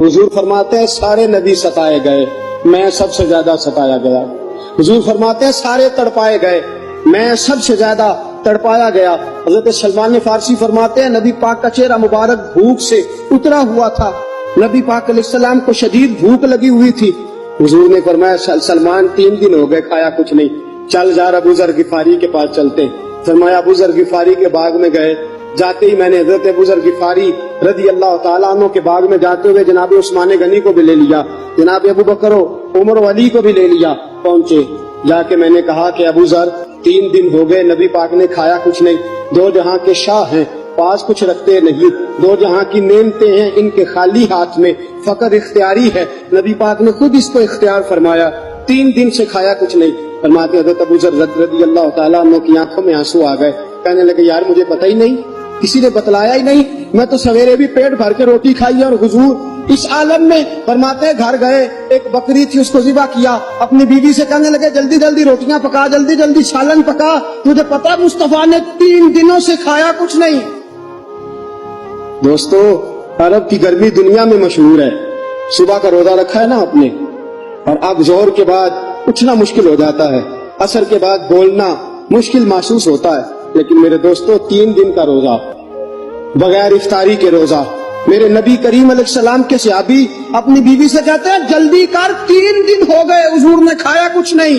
حضور فرماتے ہیں سارے نبی ستائے گئے، میں سب سے زیادہ ستایا گیا۔ حضور فرماتے ہیں سارے تڑپائے گئے، میں سب سے زیادہ تڑپایا گیا۔ حضرت سلمان فارسی فرماتے ہیں نبی پاک کا چہرہ مبارک بھوک سے اترا ہوا تھا، نبی پاک علیہ السلام کو شدید بھوک لگی ہوئی تھی۔ حضور نے فرمایا سلمان 3 دن ہو گئے کھایا کچھ نہیں، چل جا ابو ذر غفاری کے پاس چلتے۔ فرمایا ابو ذر غفاری کے باغ میں گئے، جاتے ہی میں نے حضرت ابو ذر غفاری رضی اللہ تعالیٰ عنہ کے باغ میں جاتے ہوئے جناب عثمان غنی کو بھی لے لیا، جناب ابو بکر و عمر و علی کو بھی لے لیا۔ پہنچے، جا کے میں نے کہا کہ ابو ذر 3 دن ہو گئے نبی پاک نے کھایا کچھ نہیں، 2 جہاں کے شاہ ہیں، پاس کچھ رکھتے نہیں، 2 جہاں کی نعمتیں ہیں، ان کے خالی ہاتھ میں فقر اختیاری ہے، نبی پاک نے خود اس کو اختیار فرمایا، 3 دن سے کھایا کچھ نہیں۔ فرماتے حضرت ابو ذر رضی اللہ تعالیٰ عنہ کی آنکھوں میں آنسو آ گئے، کہنے لگے یار مجھے پتہ ہی نہیں، کسی نے بتلایا ہی نہیں، میں تو سویرے بھی پیٹ بھر کے روٹی کھائی اور حضور اس عالم میں۔ فرماتے ہیں گھر گئے، ایک بکری تھی اس کو ذبح کیا، اپنی بیوی سے کہنے لگے جلدی جلدی روٹیاں پکا، جلدی جلدی سالن پکا، تجھے پتا مصطفیٰ نے 3 دنوں سے کھایا کچھ نہیں۔ دوستو عرب کی گرمی دنیا میں مشہور ہے، صبح کا روزہ رکھا ہے نا آپ نے، اور اب ظہر کے بعد اٹھنا مشکل ہو جاتا ہے، عصر کے بعد بولنا مشکل محسوس ہوتا ہے، لیکن میرے دوستو 3 دن کا روزہ بغیر افطاری کے روزہ، میرے نبی کریم علیہ السلام کے صحابی اپنی بیوی سے کہتے ہیں جلدی کر 3 دن ہو گئے حضور نے کھایا کچھ نہیں۔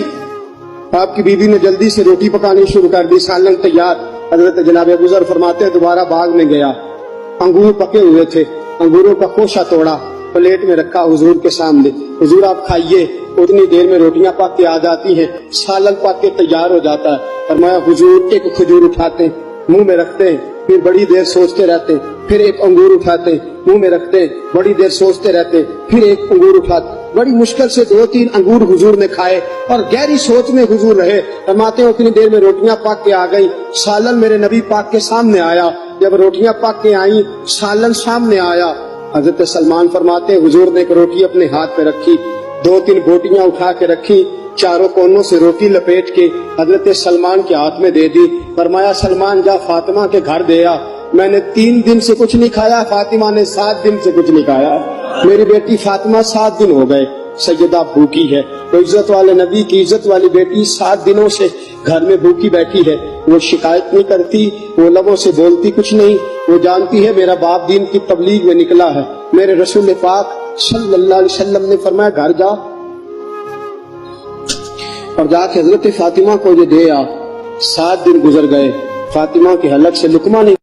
آپ کی بیوی نے جلدی سے روٹی پکانی شروع کر دی، سالن تیار۔ حضرت جناب ابو ذر فرماتے ہیں دوبارہ باغ میں گیا، انگور پکے ہوئے تھے، انگوروں کا خوشہ توڑا، پلیٹ میں رکھا حضور کے سامنے، حضور آپ کھائیے۔ اتنی دیر میں روٹیاں پک کے آ جاتی ہیں، سالن پک کے تیار ہو جاتا ہے۔ فرمایا حضور ایک کھجور اٹھاتے منہ میں رکھتے ہیں، پھر بڑی دیر سوچتے رہتے، پھر ایک انگور اٹھاتے منہ میں رکھتے، بڑی دیر سوچتے رہتے، پھر ایک انگور اٹھاتے۔ بڑی مشکل سے 2-3 انگور حضور نے کھائے اور گہری سوچ میں حضور رہے۔ فرماتے ہیں اتنی دیر میں روٹیاں پک کے آ گئی، سالن میرے نبی پاک کے سامنے آیا۔ جب روٹیاں پک کے آئیں، سالن سامنے آیا، حضرت سلمان فرماتے ہیں حضور نے ایک روٹی اپنے ہاتھ پہ رکھی، 2-3 بوٹیاں اٹھا کے رکھی، چاروں کونوں سے روٹی لپیٹ کے حضرت سلمان کے ہاتھ میں دے دی۔ فرمایا سلمان جا فاطمہ کے گھر دے آ، میں نے 3 دن سے کچھ نہیں کھایا، فاطمہ نے 7 دن سے کچھ نہیں کھایا، میری بیٹی فاطمہ 7 دن ہو گئے سیدہ بھوکی ہے۔ تو عزت والے نبی کی عزت والی بیٹی 7 دنوں سے گھر میں بھوکی بیٹھی ہے، وہ شکایت نہیں کرتی، وہ لبوں سے بولتی کچھ نہیں، وہ جانتی ہے میرا باپ دین کی تبلیغ میں نکلا ہے۔ میرے رسول پاک صلی اللہ علیہ وسلم نے فرمایا گھر جا اور جا کے حضرت فاطمہ کو یہ دے آ۔ 7 دن گزر گئے، فاطمہ کے حلق سے لقمہ نہیں